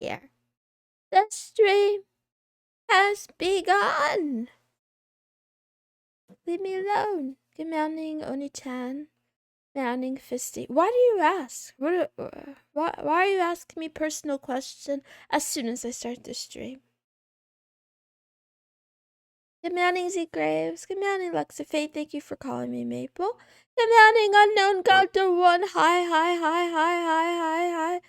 here. The stream has begun. Leave me alone. Good morning, Oni-chan. Morning, Fisty. Why do you ask? Why are you asking me personal question as soon as I start the stream? Good morning, Z Graves. Good morning, Luxafate. Thank you for calling me Maple. Good morning, Unknown Doctor One. Hi.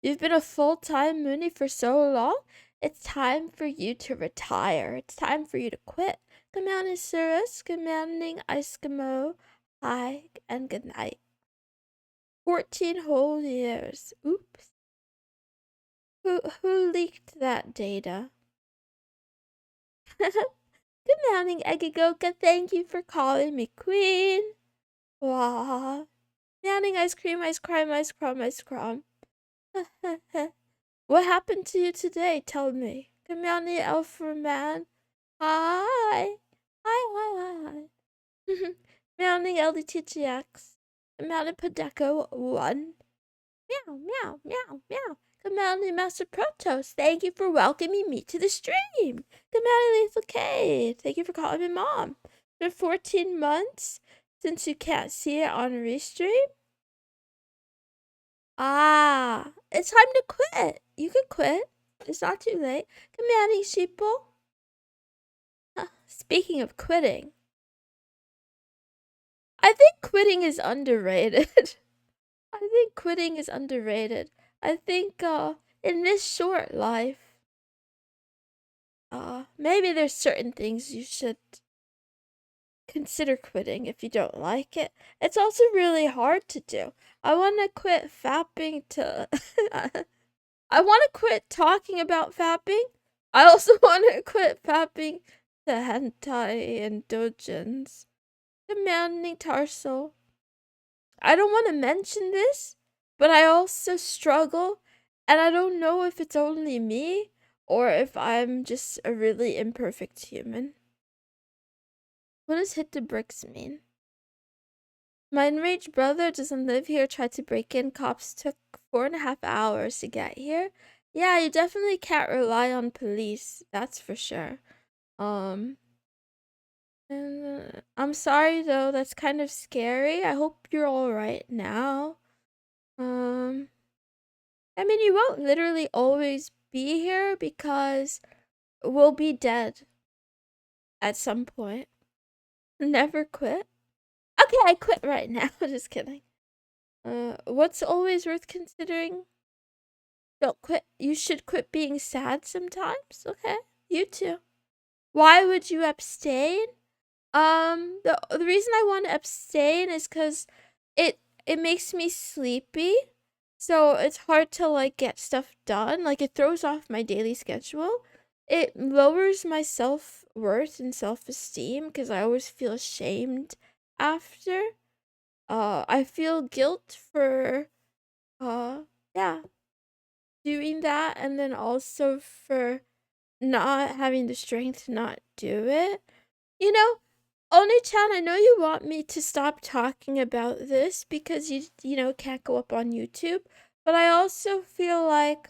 You've been a full-time Moonie for so long. It's time for you to retire. It's time for you to quit. Good morning, Cirrus. Good morning, Eskimo. Hi, and good night. 14 whole years. Oops. Who leaked that data? Good morning, Egigoka. Thank you for calling me queen. Wow. Morning, ice cream, ice crime, ice crumb, ice crumb. What happened to you today? Tell me. Good morning, Alpha Man. Hi. Hi. Morning, LDTGX. Good morning, Podeco 1. Meow. Good morning, Master Protos. Thank you for welcoming me to the stream. Good morning, Lethal K. Thank you for calling me Mom. It's been 14 months since you can't see it on Restream. It's time to quit. You can quit. It's not too late. Good morning, sheeple. Speaking of quitting, I think quitting is underrated. I think in this short life, maybe there's certain things you should consider quitting if you don't like it. It's also really hard to do. I want to quit fapping to I want to quit talking about fapping. I also want to quit fapping to hentai and dojins. Demanding Tarsal. I don't want to mention this, but I also struggle, and I don't know if it's only me or if I'm just a really imperfect human. What does hit the bricks mean? My enraged brother doesn't live here, tried to break in. Cops took 4.5 hours to get here. Yeah, you definitely can't rely on police, that's for sure. I'm sorry though, that's kind of scary. I hope you're alright now. I mean, you won't literally always be here because we'll be dead at some point. Never quit. Okay, I quit right now. Just kidding. What's always worth considering? Don't quit. You should quit being sad sometimes. Okay, you too. Why would you abstain? The reason I want to abstain is because it makes me sleepy, so it's hard to like get stuff done. Like it throws off my daily schedule. It lowers my self-worth and self-esteem because I always feel ashamed after. I feel guilt for yeah, doing that, and then also for not having the strength to not do it. You know, Oni-chan, I know you want me to stop talking about this because you know can't go up on YouTube, but I also feel like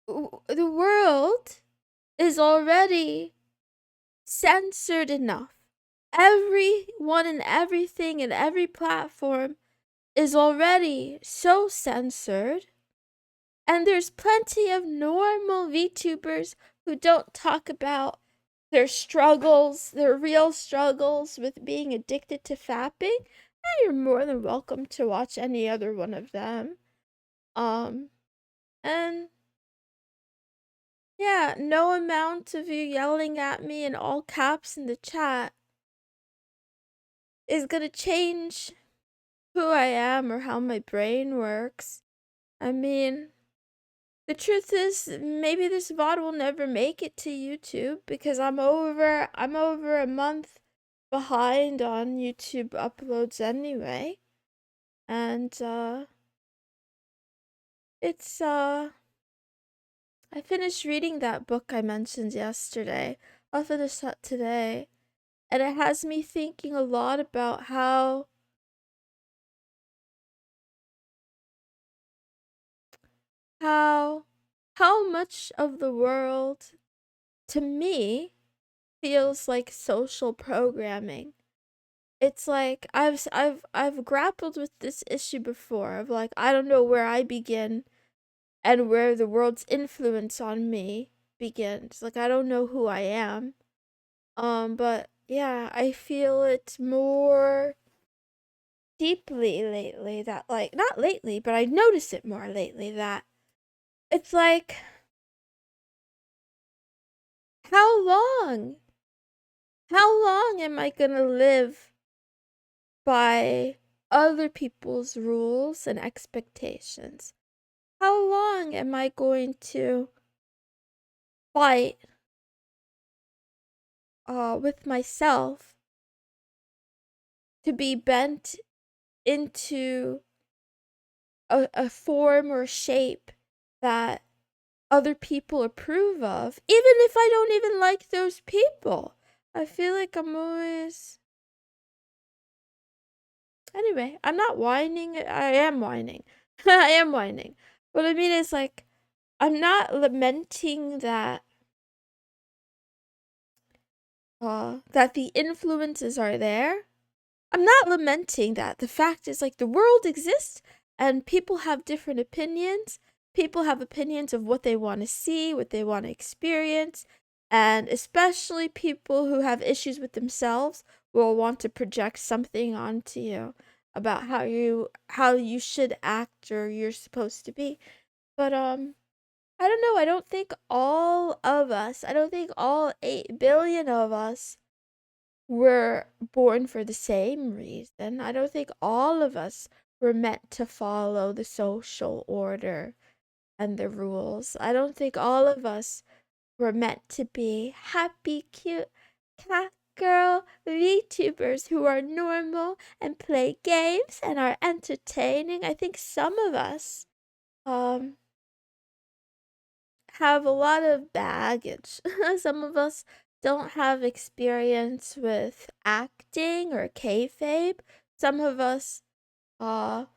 the world is already censored enough. Everyone and everything and every platform is already so censored, and there's plenty of normal VTubers who don't talk about their struggles, their real struggles with being addicted to fapping. And you're more than welcome to watch any other one of them. And yeah, no amount of you yelling at me in all caps in the chat is gonna change who I am or how my brain works. I mean, the truth is, maybe this VOD will never make it to YouTube because I'm over a month behind on YouTube uploads anyway. And it's I finished reading that book I mentioned yesterday. I'll finish that today. And it has me thinking a lot about how how much of the world to me feels like social programming. It's like I've grappled with this issue before of like I don't know where I begin and where the world's influence on me begins. Like I don't know who I am. But yeah, I feel it more deeply lately that like not lately, but I notice it more lately that it's like how long? How long am I gonna live by other people's rules and expectations? How long am I going to fight with myself to be bent into a form or shape that other people approve of, even if I don't even like those people? I feel like I'm always. Anyway, I'm not whining. I am whining. I am whining. What I mean is, like, I'm not lamenting that the influences are there. I'm not lamenting that. The fact is, like, the world exists and people have different opinions. People have opinions of what they want to see, what they want to experience. And especially people who have issues with themselves will want to project something onto you about how you should act or you're supposed to be. But I don't know. I don't think all 8 billion of us were born for the same reason. I don't think all of us were meant to follow the social order and the rules. I don't think all of us were meant to be happy, cute cat girl VTubers who are normal and play games and are entertaining. I think some of us um have a lot of baggage. Some of us don't have experience with acting or kayfabe. Some of us are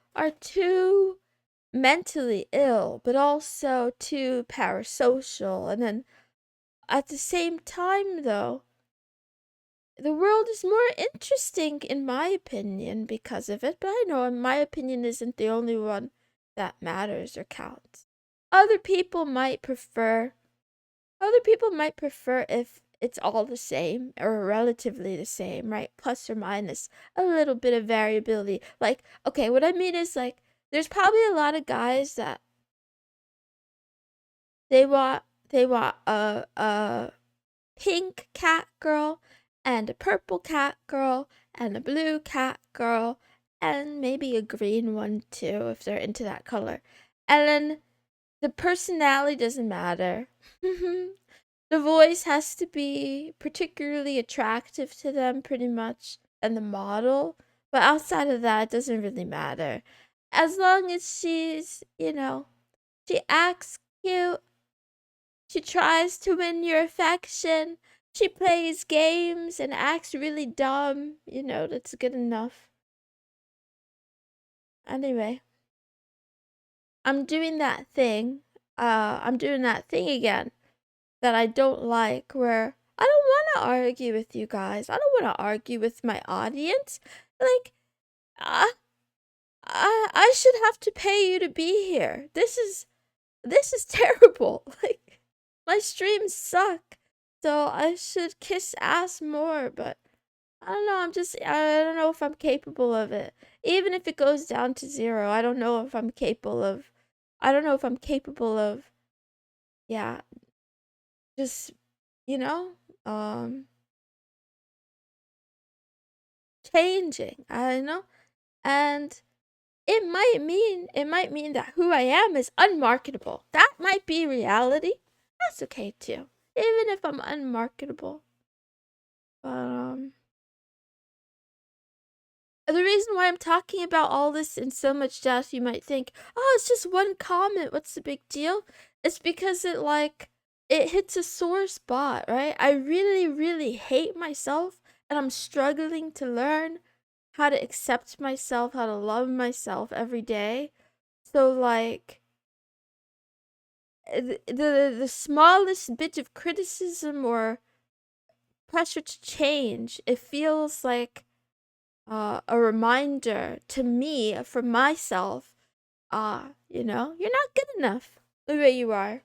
too mentally ill, but also too parasocial. And then at the same time, though, the world is more interesting, in my opinion, because of it. But I know my opinion isn't the only one that matters or counts. Other people might prefer if it's all the same or relatively the same, right? Plus or minus a little bit of variability. Like, okay, what I mean is like there's probably a lot of guys that they want a pink cat girl and a purple cat girl and a blue cat girl and maybe a green one too if they're into that color. And then the personality doesn't matter. The voice has to be particularly attractive to them, pretty much, and the model. But outside of that, it doesn't really matter. As long as she acts cute, she tries to win your affection, she plays games and acts really dumb, that's good enough. Anyway, I'm doing that thing. I'm doing that thing again that I don't like where I don't want to argue with you guys. I don't want to argue with my audience. Like, I, I should have to pay you to be here. This is terrible. Like, my streams suck. So I should kiss ass more, but I don't know. I don't know if I'm capable of it. Even if it goes down to 0, I don't know if I'm capable of, I don't know if I'm capable of, yeah, just, you know, um, changing. I know. And it might mean that who I am is unmarketable. That might be reality. That's okay too. Even if I'm unmarketable. But the reason why I'm talking about all this in so much depth, you might think, oh, it's just one comment. What's the big deal? It's because it hits a sore spot, right? I really, really hate myself, and I'm struggling to learn how to accept myself, how to love myself every day. So, like, the smallest bit of criticism or pressure to change, it feels like a reminder to me for myself. You're not good enough the way you are.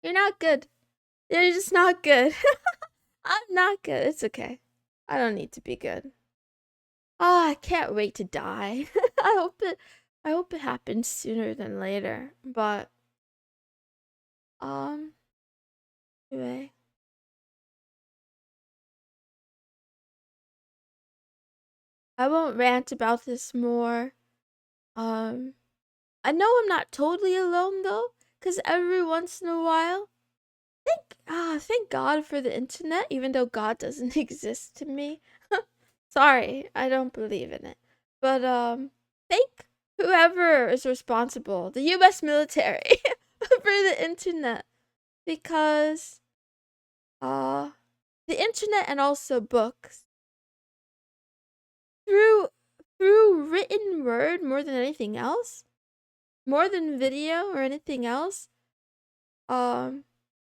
You're not good. You're just not good. I'm not good. It's okay. I don't need to be good. I can't wait to die. I hope it happens sooner than later. But um anyway. I won't rant about this more. Um I know I'm not totally alone though, cuz every once in a while, thank God for the internet, even though God doesn't exist to me. Sorry, I don't believe in it. But thank whoever is responsible, the US military, for the internet, because uh the internet and also books through written word more than anything else, more than video or anything else, um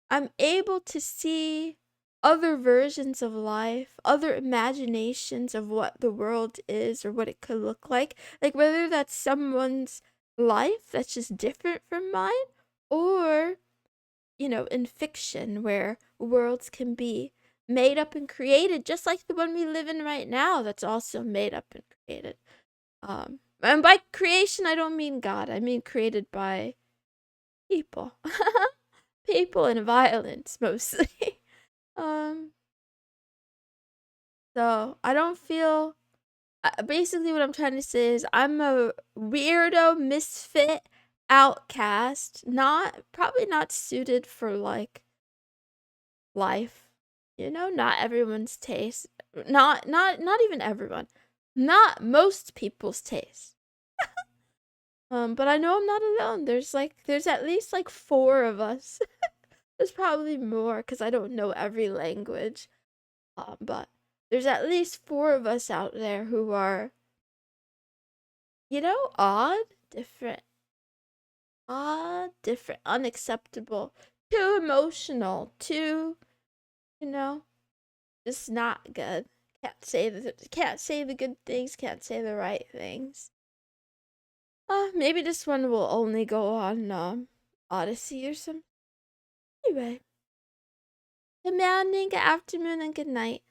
I'm able to see other versions of life, other imaginations of what the world is or what it could look like. Like whether that's someone's life that's just different from mine, or, in fiction where worlds can be made up and created just like the one we live in right now that's also made up and created. And by creation I don't mean God. I mean created by people. People and violence mostly. um so I don't feel basically what I'm trying to say is I'm a weirdo misfit outcast, not probably not suited for like life. Not everyone's taste. Not even everyone. Not most people's taste. But I know I'm not alone. There's at least like 4 of us. There's probably more because I don't know every language. But there's at least 4 of us out there who are, odd, different, unacceptable, too emotional, too, you know, just not good. Can't say the good things, can't say the right things. Maybe this one will only go on Odyssey or something. Anyway, good morning, good afternoon, and good night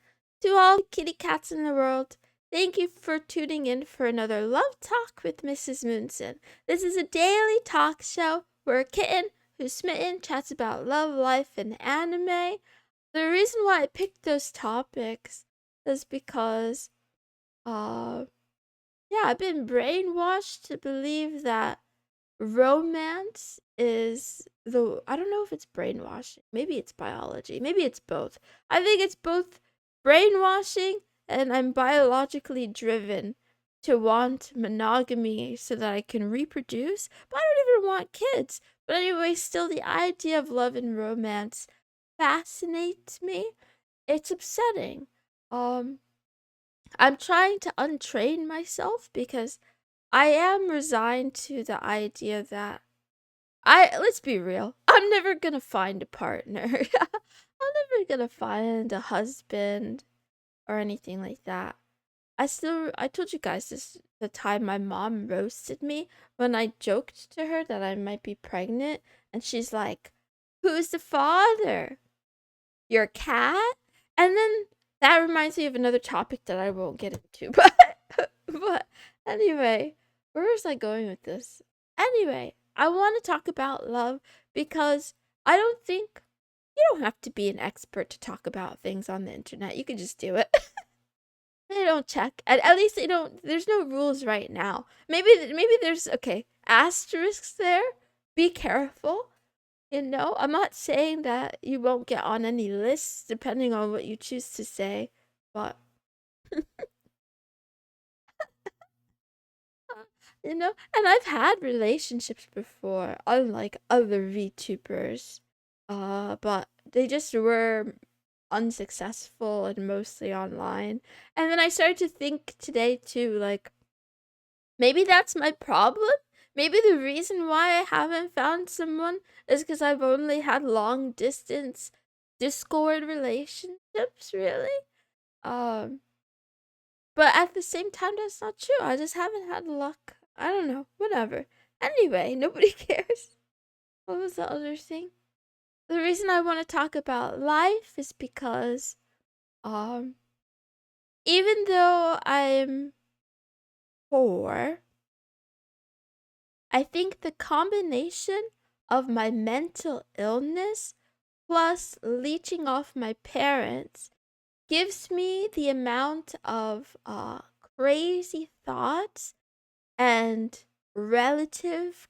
to all the kitty cats in the world. Thank you for tuning in for another Love Talk with Mrs. Moonson. This is a daily talk show where a kitten who's smitten chats about love, life, and anime. The reason why I picked those topics is because, yeah, I've been brainwashed to believe that romance is I don't know if it's brainwashing. Maybe it's biology. Maybe it's both. I think it's both brainwashing and I'm biologically driven to want monogamy so that I can reproduce, but I don't even want kids. But anyway, still the idea of love and romance fascinates me. It's upsetting. Um I'm trying to untrain myself because I am resigned to the idea that let's be real, I'm never gonna find a partner. I'm never gonna find a husband or anything like that. I told you guys this the time my mom roasted me when I joked to her that I might be pregnant, and she's like, "Who's the father? Your cat?" And then that reminds me of another topic that I won't get into, but anyway, where was I going with this? Anyway, I want to talk about love because I don't think you don't have to be an expert to talk about things on the internet. You can just do it. They don't check. At least they don't. There's no rules right now. Maybe there's okay asterisks there. Be careful. I'm not saying that you won't get on any lists depending on what you choose to say, but and I've had relationships before, unlike other VTubers, but they just were unsuccessful and mostly online. And then I started to think today too, like maybe that's my problem. Maybe the reason why I haven't found someone is because I've only had long distance Discord relationships, really. Um, but at the same time, that's not true. I just haven't had luck. I don't know. Whatever. Anyway, nobody cares. What was the other thing? The reason I want to talk about life is because, um, even though I'm poor, I think the combination of my mental illness plus leeching off my parents gives me the amount of crazy thoughts and relative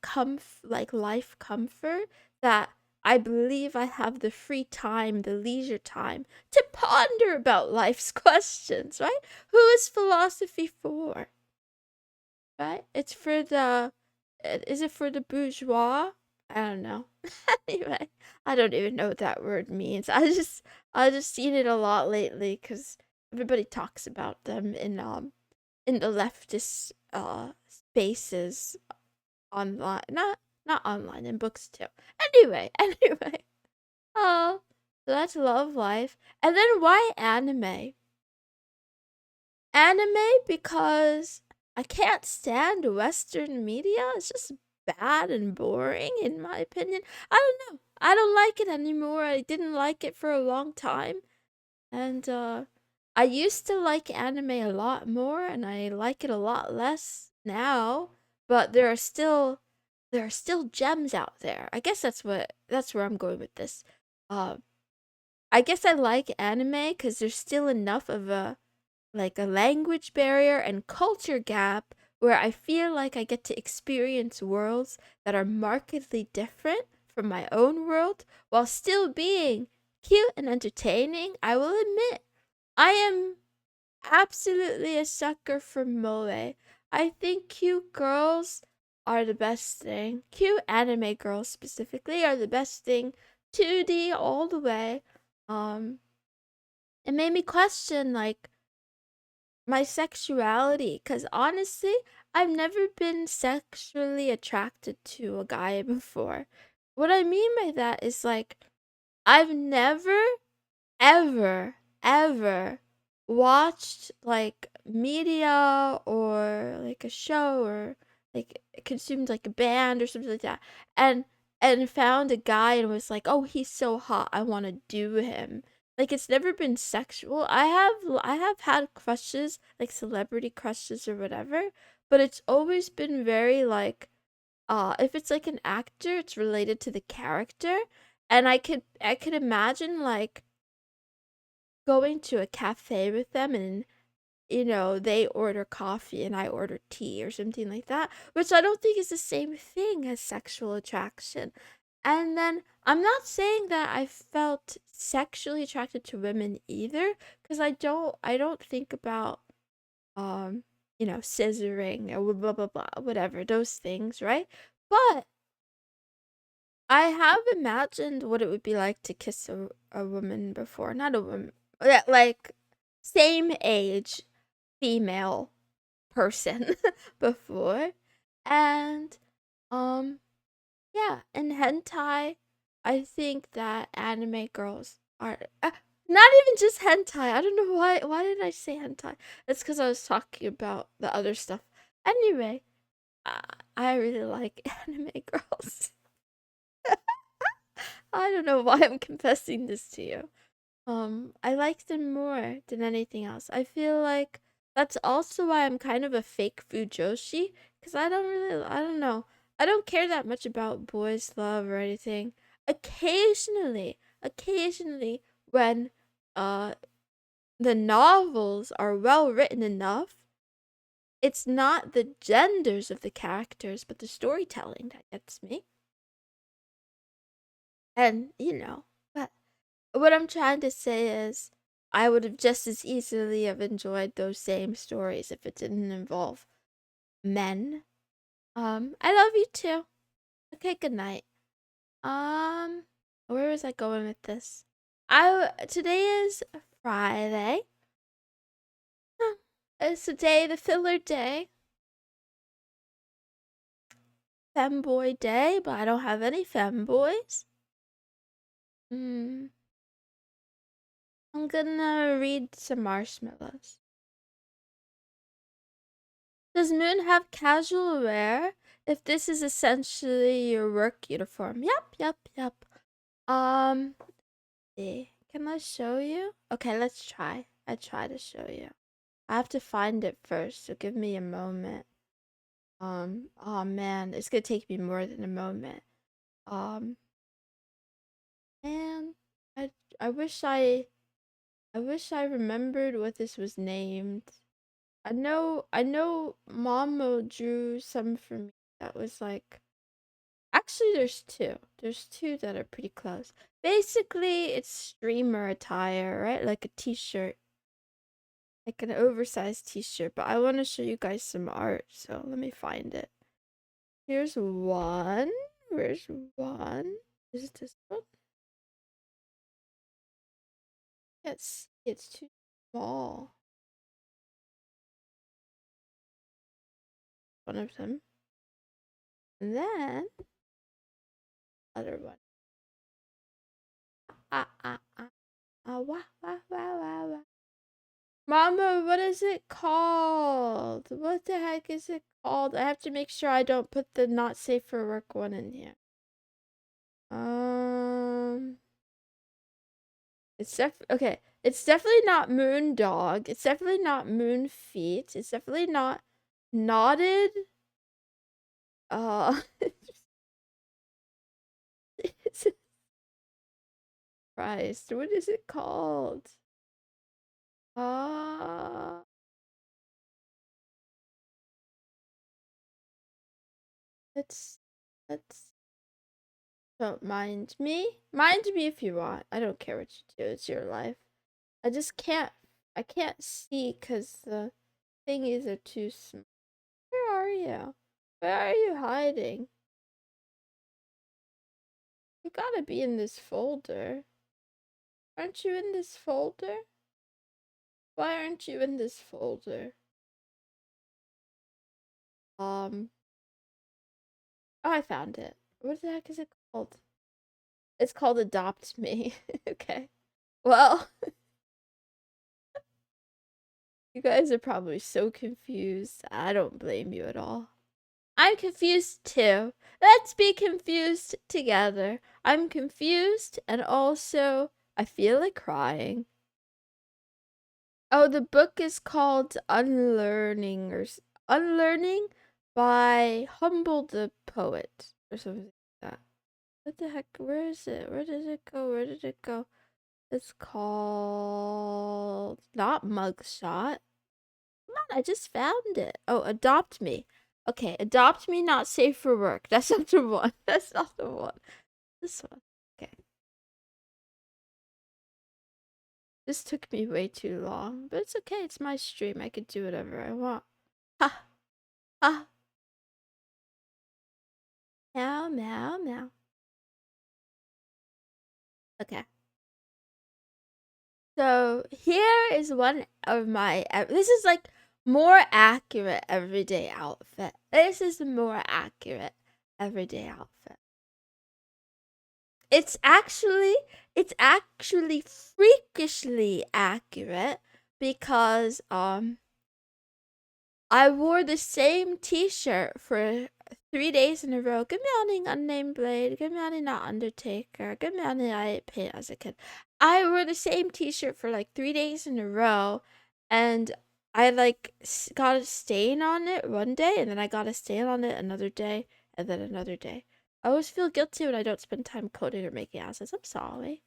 like life comfort that I believe I have the free time, the leisure time to ponder about life's questions, right? Who is philosophy for? Right? It's for the is it for the bourgeois? I don't know. Anyway, I don't even know what that word means. I just seen it a lot lately cuz everybody talks about them in the leftist spaces online. Not online, in books too. Anyway, anyway. Oh, so that's love life. And then why anime? Anime because I can't stand Western media. It's just bad and boring, in my opinion. I don't know. I don't like it anymore. I didn't like it for a long time. And I used to like anime a lot more, and I like it a lot less now. But there are still gems out there. I guess that's where I'm going with this. Uh, I guess I like anime because there's still enough of a language barrier and culture gap where I feel like I get to experience worlds that are markedly different from my own world while still being cute and entertaining. I will admit, I am absolutely a sucker for moe. I think cute girls are the best thing. Cute anime girls specifically are the best thing. 2D all the way. Um, it made me question like my sexuality because honestly, I've never been sexually attracted to a guy before. What I mean by that is like, I've never, ever, ever watched like media or like a show or like consumed like a band or something like that and found a guy and was like, oh, he's so hot, I want to do him. Like, it's never been sexual. I have had crushes, like celebrity crushes or whatever, but it's always been very like, if it's like an actor, it's related to the character. And I could imagine like going to a cafe with them and they order coffee and I order tea or something like that, which I don't think is the same thing as sexual attraction. And then I'm not saying that I felt sexually attracted to women either, because I don't think about um scissoring or blah blah blah whatever those things, right? But I have imagined what it would be like to kiss a woman before. Not a woman. Yeah, like same age female person before. And um yeah, in hentai, I think that anime girls are not even just hentai. I don't know why did I say hentai? It's cuz I was talking about the other stuff. Anyway, uh, I really like anime girls. I don't know why I'm confessing this to you. I like them more than anything else. I feel like that's also why I'm kind of a fake fujoshi, because I don't know. I don't care that much about boys' love or anything. Occasionally, when uh the novels are well written enough, it's not the genders of the characters, but the storytelling that gets me. And but what I'm trying to say is I would have just as easily have enjoyed those same stories if it didn't involve men. I love you too. Okay, good night. Um, where was I going with this? I Today is Friday. Huh. It's today the filler day. femboy day, but I don't have any femboys. I'm gonna read some marshmallows. Does Moon have casual wear? If this is essentially your work uniform. Yep. Can I show you? Okay, let's try. I try to show you. I have to find it first, so give me a moment. Oh man, it's gonna take me more than a moment. Um, man, I I wish I remembered what this was named. I know Mama drew some for me that was like actually there's two. There's two that are pretty close. Basically, it's streamer attire, right? Like a t-shirt. Like an oversized t-shirt, but I want to show you guys some art, so let me find it. Here's one. Where's one? Is it this one? It's too small. One of them. And then other one. Wah. Mama, what is it called? What the heck is it called? I have to make sure I don't put the not safe for work one in here. Okay. It's definitely not moon dog. It's definitely not moon feet. It's definitely not knotted. It's Christ. What is it called? Uh let's don't mind me. Mind me if you want. I don't care what you do. It's your life. I just can't I can't see because the thingies are too small. Where are you? Where are you hiding? You gotta be in this folder. Aren't you in this folder? Why aren't you in this folder? Oh, I found it. What the heck is it called? It's called Adopt Me. Okay. Well, you guys are probably so confused. I don't blame you at all. I'm confused too. Let's be confused together. I'm confused and also I feel like crying. Oh, the book is called Unlearning by Humble the Poet or something like that. What the heck? Where is it? Where did it go? Where did it go? It's called not Mugshot. Come on, I just found it. Oh, Adopt Me. Okay, Adopt Me, not safe for work. That's not the one. That's not the one. This one. Okay. This took me way too long, but it's okay. It's my stream. I could do whatever I want. Ha! Ha! Meow. Okay. So here is one of my. This is like more accurate everyday outfit. This is a more accurate everyday outfit. It's actually freakishly accurate because I wore the same t-shirt for 3 days in a row. Good morning, Unnamed Blade. Good morning, not Undertaker. Good morning, I ate paint as a kid. I wore the same t-shirt for like 3 days in a row, and I like got a stain on it one day, and then I got a stain on it another day, and then another day. I always feel guilty when I don't spend time coding or making assets. I'm sorry.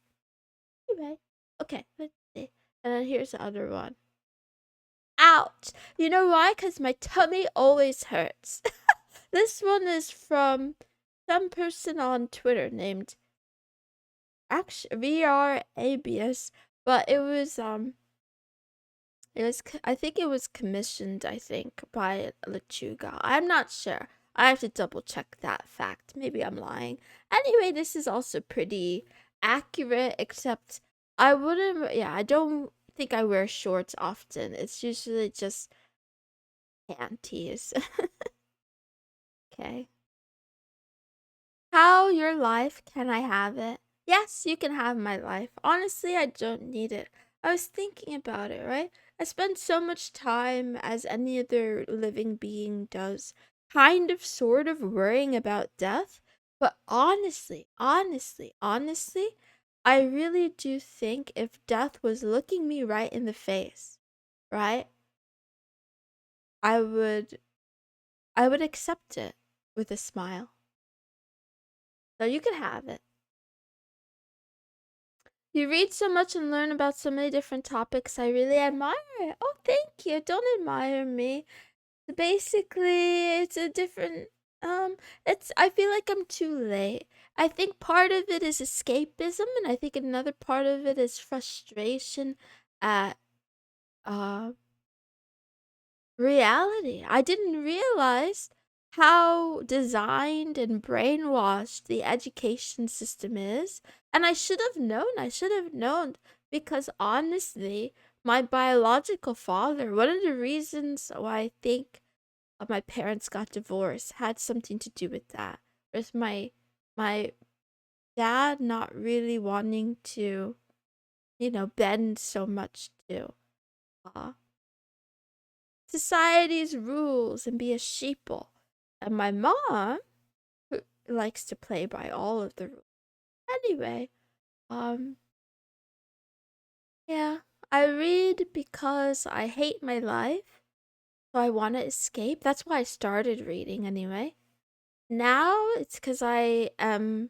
Anyway, okay, let's see. And then here's the other one. Ouch! You know why? Because my tummy always hurts. This one is from some person on Twitter named VRABS, but I think it was commissioned, I think, by Lechuga. I'm not sure. I have to double check that fact. Maybe I'm lying. Anyway, this is also pretty accurate, except I don't think I wear shorts often. It's usually just panties. Okay. How your life? Can I have it? Yes, you can have my life. Honestly, I don't need it. I was thinking about it, right? I spend so much time, as any other living being does, kind of sort of worrying about death. But honestly, I really do think if death was looking me right in the face, right? I would I would accept it with a smile. So you can have it. You read so much and learn about so many different topics. I really admire it. Oh, thank you. Don't admire me. Basically, it's a different it's I feel like I'm too late. I think part of it is escapism and I think another part of it is frustration at uh reality. I didn't realize how designed and brainwashed the education system is. And I should have known. I should have known because honestly, my biological father, one of the reasons why I think my parents got divorced had something to do with that. With my dad not really wanting to, bend so much to uh, society's rules and be a sheeple. And my mom, who likes to play by all of the rules. Anyway, um, yeah, I read because I hate my life, so I want to escape. That's why I started reading anyway. Now it's because I'm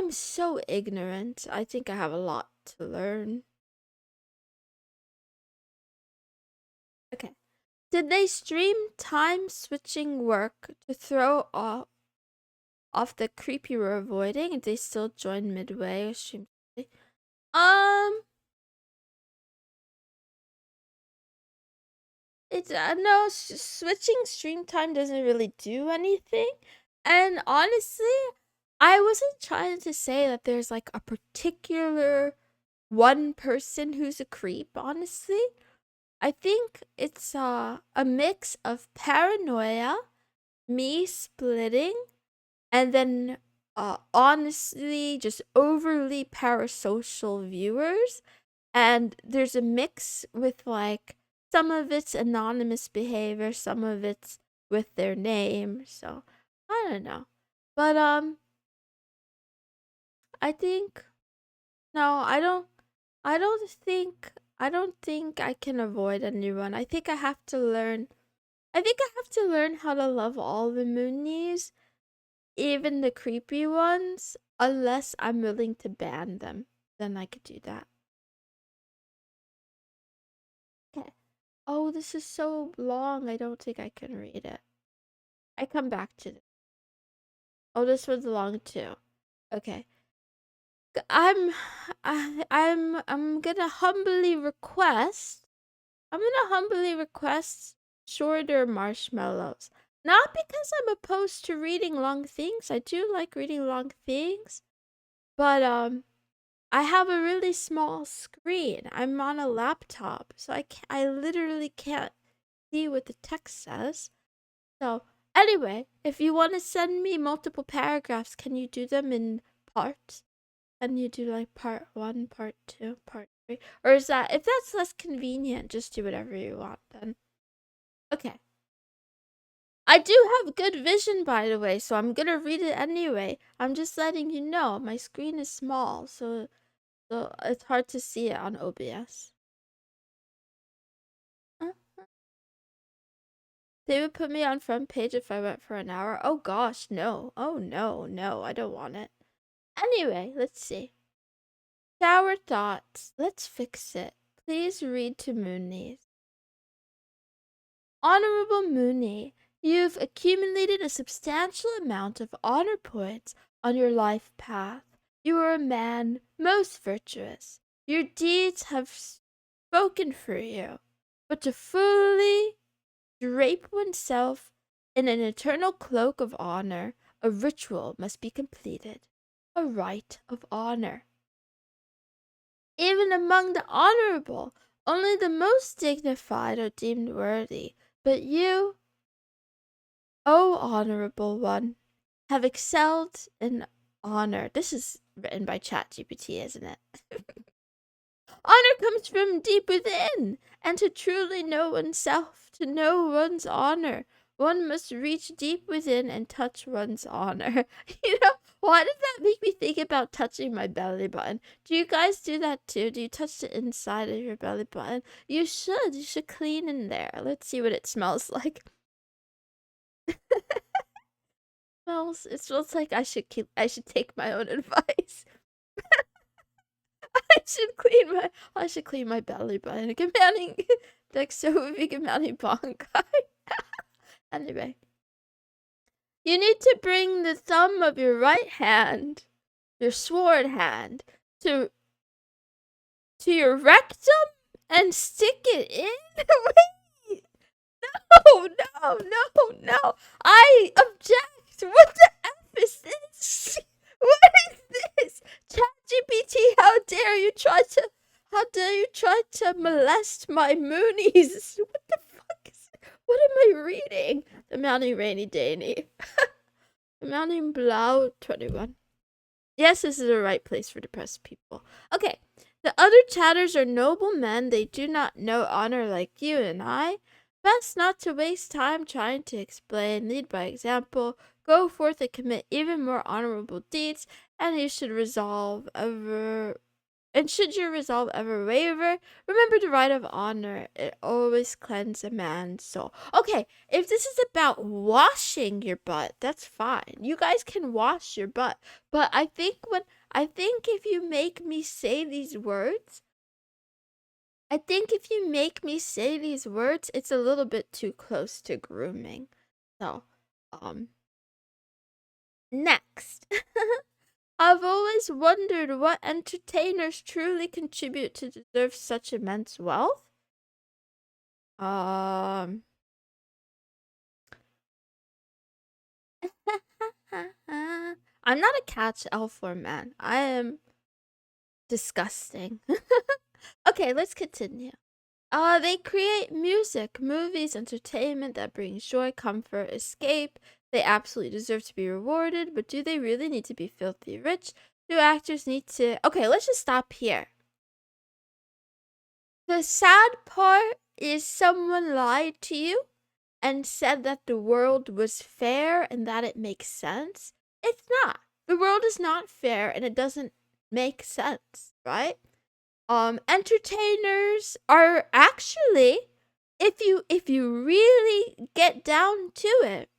so ignorant. I think I have a lot to learn. Okay. Did they stream time switching work to throw off the creep you were avoiding? Did they still join midway or stream? Um, it's no switching stream time doesn't really do anything. And honestly, I wasn't trying to say that there's like a particular one person who's a creep, honestly. I think it's a mix of paranoia, me splitting, and then honestly just overly parasocial viewers. And there's a mix with like some of it's anonymous behavior, some of it's with their name. So I don't know. But I think no, I don't think I can avoid anyone. I think I have to learn how to love all the Moonies, even the creepy ones, unless I'm willing to ban them. Then I could do that. Okay. Oh, this is so long. I don't think I can read it. I come back to this. Oh, this one's long too. Okay. I'm I'm gonna humbly request. I'm gonna humbly request shorter marshmallows. Not because I'm opposed to reading long things. I do like reading long things, but I have a really small screen. I'm on a laptop, so I literally can't see what the text says. So, anyway, if you want to send me multiple paragraphs, can you do them in parts? Can you do like part 1, part 2, part 3? Or is that, if that's less convenient, just do whatever you want then. Okay. I do have good vision, by the way, so I'm gonna read it anyway. I'm just letting you know my screen is small, so it's hard to see it on OBS. They would put me on front page if I went for an hour. Oh gosh, no. Oh no, no, I don't want it. Anyway, let's see. Shower thoughts. Let's fix it. Please read to Moonies. Honorable Mooney, you've accumulated a substantial amount of honor points on your life path. You are a man most virtuous. Your deeds have spoken for you. But to fully drape oneself in an eternal cloak of honor, a ritual must be completed, a rite of honor. Even among the honorable, only the most dignified are deemed worthy. But you, O honorable one, have excelled in honor. This is written by ChatGPT, isn't it? Honor comes from deep within, and to truly know oneself, to know one's honor, one must reach deep within and touch one's honor. You know, why does that make me think about touching my belly button? Do you guys do that too? Do you touch the inside of your belly button? You should. You should clean in there. Let's see what it smells like. It smells like I should take my own advice. I should clean my belly button. Gymnaning Dexo gymnaning bangkai. Anyway. You need to bring the thumb of your right hand, your sword hand, to your rectum and stick it in? Wait! No. I object. What the F is this? What is this? ChatGPT, how dare you try to molest my moonies? What the fuck is it? What am I reading? The Mounting Rainy Danny. The Mounting Blau 21. Yes, this is the right place for depressed people. Okay. The other chatters are noble men. They do not know honor like you and I. Best not to waste time trying to explain. Lead by example. Go forth and commit even more honorable deeds, and you should resolve ever. And should your resolve ever waver, remember the right of honor. It always cleanses a man's soul. Okay, if this is about washing your butt, that's fine. You guys can wash your butt. But I think if you make me say these words, it's a little bit too close to grooming. So, next. I've always wondered what entertainers truly contribute to deserve such immense wealth. I'm not a catch elf or man. I am disgusting. Okay, let's continue. They create music, movies, entertainment that brings joy, comfort, escape. They absolutely deserve to be rewarded, but do they really need to be filthy rich? Do actors need to... Okay, let's just stop here. The sad part is someone lied to you and said that the world was fair and that it makes sense. It's not. The world is not fair and it doesn't make sense, right? Entertainers are actually, if you really get down to it,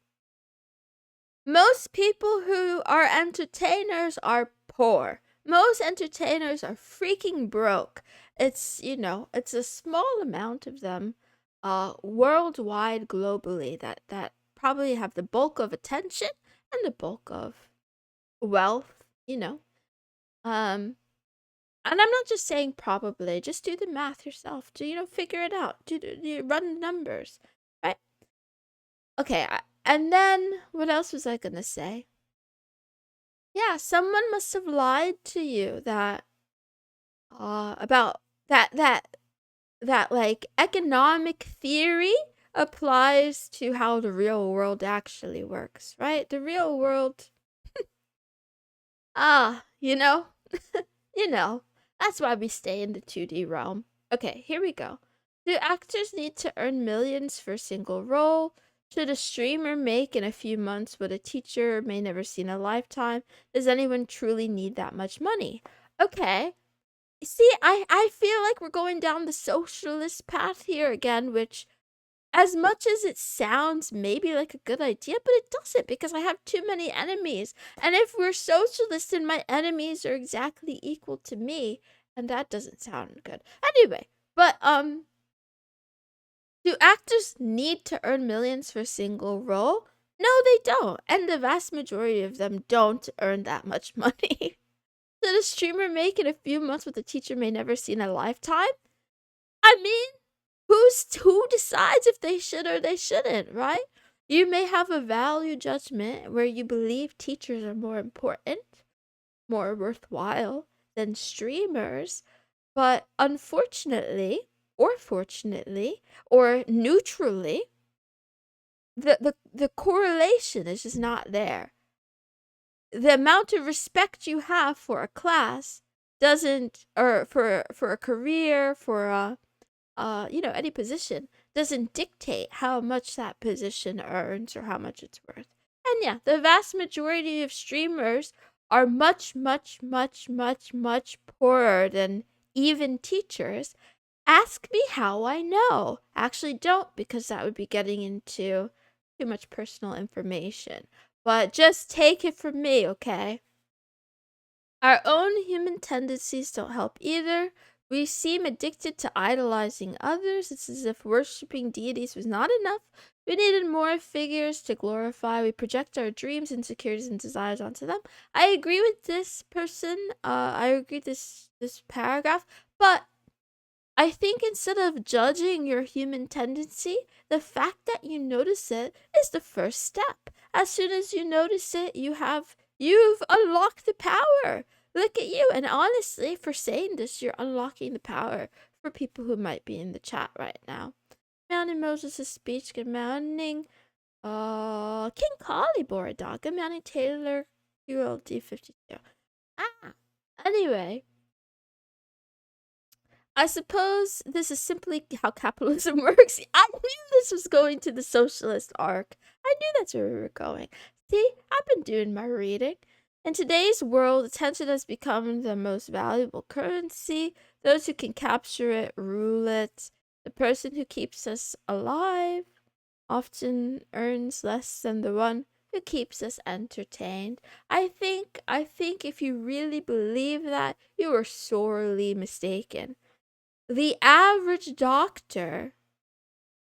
most people who are entertainers are poor. Most entertainers are freaking broke. It's, it's a small amount of them worldwide, globally, that probably have the bulk of attention and the bulk of wealth, and I'm not just saying probably. Just do the math yourself. Figure it out. Run numbers, right? Okay, and then what else was I gonna say? Yeah, someone must have lied to you that about that like economic theory applies to how the real world actually works, right? The real world, you know, that's why we stay in the 2D realm. Okay, here we go. Do actors need to earn millions for a single role? Should a streamer make in a few months what a teacher may never see in a lifetime? Does anyone truly need that much money? Okay. See, I feel like we're going down the socialist path here again, which, as much as it sounds maybe like a good idea, but it doesn't, because I have too many enemies. And if we're socialists and my enemies are exactly equal to me, and that doesn't sound good. Anyway, but do actors need to earn millions for a single role? No, they don't. And the vast majority of them don't earn that much money. Should a streamer make in a few months what the teacher may never see in a lifetime? I mean, who decides if they should or they shouldn't, right? You may have a value judgment where you believe teachers are more important, more worthwhile than streamers, but unfortunately, or fortunately, or neutrally, the correlation is just not there. the amount of respect you have for a class doesn't, or for a career, for a any position, doesn't dictate how much that position earns or how much it's worth. And yeah, the vast majority of streamers are much, much, much, much, much poorer than even teachers. Ask me how I know. Actually, don't, because that would be getting into too much personal information. But just take it from me, okay? Our own human tendencies don't help either. We seem addicted to idolizing others. It's as if worshipping deities was not enough. We needed more figures to glorify. We project our dreams, insecurities, and desires onto them. I agree with this person. I agree with this paragraph, but I think instead of judging your human tendency, the fact that you notice it is the first step. As soon as you notice it, you've unlocked the power. Look at you. And honestly, for saying this, you're unlocking the power for people who might be in the chat right now. Mounting Moses' speech, good mounting. King Collibor dog, good mounting Taylor ULD52. Anyway. I suppose this is simply how capitalism works. I knew this was going to the socialist arc. I knew that's where we were going. See, I've been doing my reading. In today's world, attention has become the most valuable currency. Those who can capture it rule it. The person who keeps us alive often earns less than the one who keeps us entertained. I think if you really believe that, you are sorely mistaken. The average doctor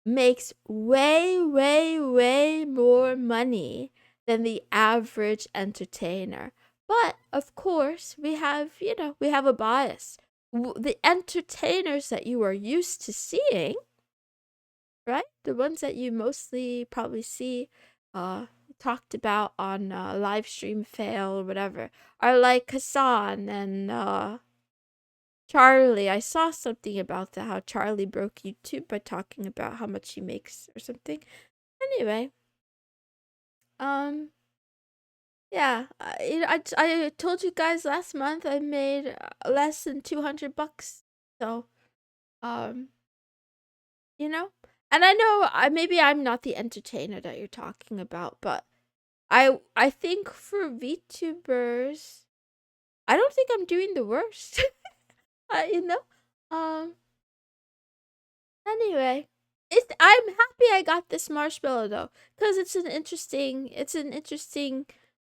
makes way, way, way more money than the average entertainer. But of course, we have a bias. The entertainers that you are used to seeing, right? The ones that you mostly probably see talked about on livestream fail or whatever, are like Hassan and Charlie. I saw something about that, how Charlie broke YouTube by talking about how much he makes or something. Anyway, yeah, I told you guys last month I made less than $200. So, you know, and I know maybe I'm not the entertainer that you're talking about, but I think for VTubers, I don't think I'm doing the worst. You know, anyway, I'm happy I got this marshmallow though, because it's an interesting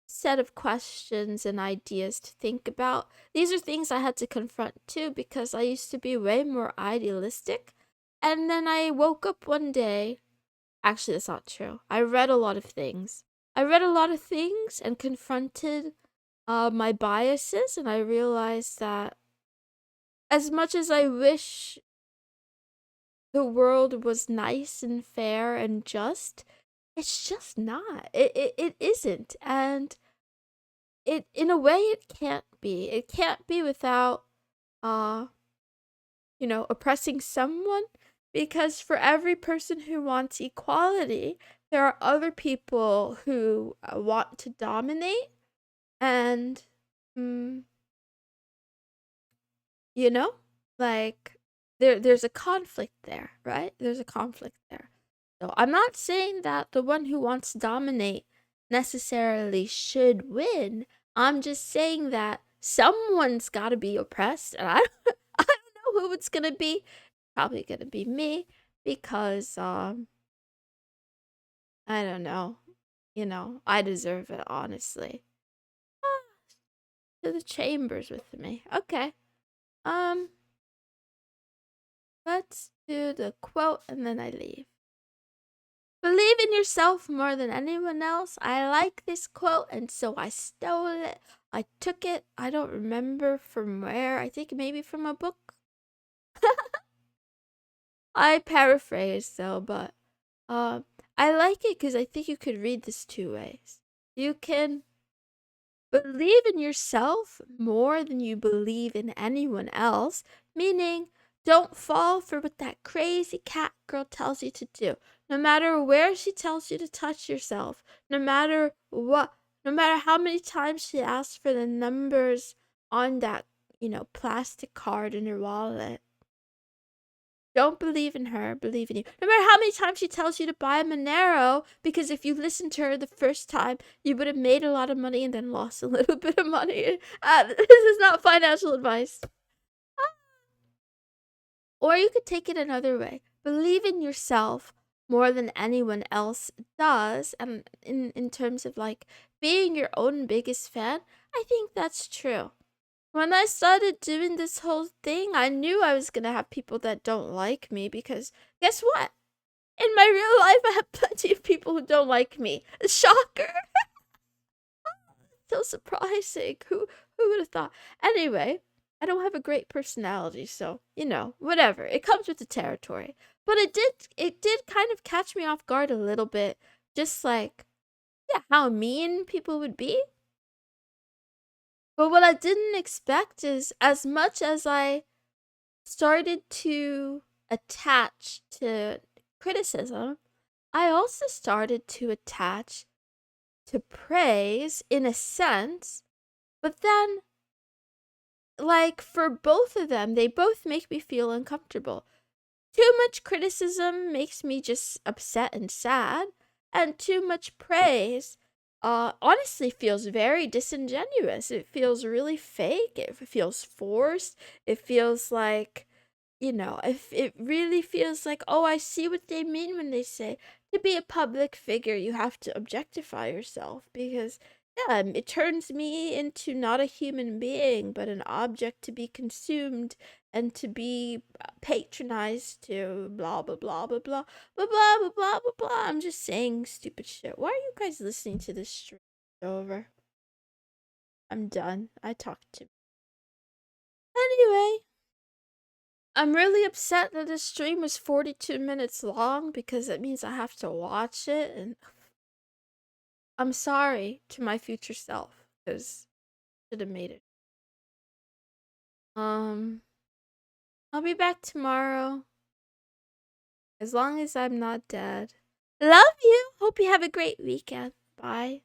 set of questions and ideas to think about. These are things I had to confront too, because I used to be way more idealistic, and then I woke up one day. Actually, that's not true. I read a lot of things. And confronted my biases, and I realized that as much as I wish the world was nice and fair and just, it's just not. It isn't. And in a way it can't be. It can't be without oppressing someone, because for every person who wants equality, there are other people who want to dominate, and like there's a conflict there, right? There's a conflict there. So I'm not saying that the one who wants to dominate necessarily should win. I'm just saying that someone's got to be oppressed, and I don't know who it's gonna be. Probably gonna be me, because I don't know. I deserve it, honestly. To the chambers with me. Okay. Let's do the quote and then I leave. Believe in yourself more than anyone else. I like this quote, and so I stole it. I took it. I don't remember from where. I think maybe from a book. I paraphrase though, but I like it because I think you could read this two ways. You can believe in yourself more than you believe in anyone else, meaning don't fall for what that crazy cat girl tells you to do. No matter where she tells you to touch yourself, no matter No matter how many times she asks for the numbers on that, plastic card in her wallet. Don't believe in her, believe in you. No matter how many times she tells you to buy Monero, because if you listened to her the first time, you would have made a lot of money and then lost a little bit of money. This is not financial advice. Or you could take it another way. Believe in yourself more than anyone else does. And in terms of like being your own biggest fan, I think that's true. When I started doing this whole thing, I knew I was gonna have people that don't like me because guess what? In my real life, I have plenty of people who don't like me. Shocker! So surprising. Who would have thought? Anyway, I don't have a great personality, so whatever. It comes with the territory. But it did kind of catch me off guard a little bit, just like how mean people would be. But what I didn't expect is as much as I started to attach to criticism, I also started to attach to praise in a sense, but then like for both of them, they both make me feel uncomfortable. Too much criticism makes me just upset and sad, and too much praise honestly feels very disingenuous. It feels really fake. It feels forced. It feels like if it really feels like, oh, I see what they mean when they say to be a public figure, you have to objectify yourself because, yeah, it turns me into not a human being, but an object to be consumed and to be patronized to blah, blah, blah, blah, blah, blah, blah, blah, blah, blah, blah. I'm just saying stupid shit. Why are you guys listening to this stream? Over. I'm done. I talked to. Anyway. I'm really upset that this stream was 42 minutes long because it means I have to watch it, and I'm sorry to my future self because I should have made it. I'll be back tomorrow as long as I'm not dead. Love you. Hope you have a great weekend. Bye.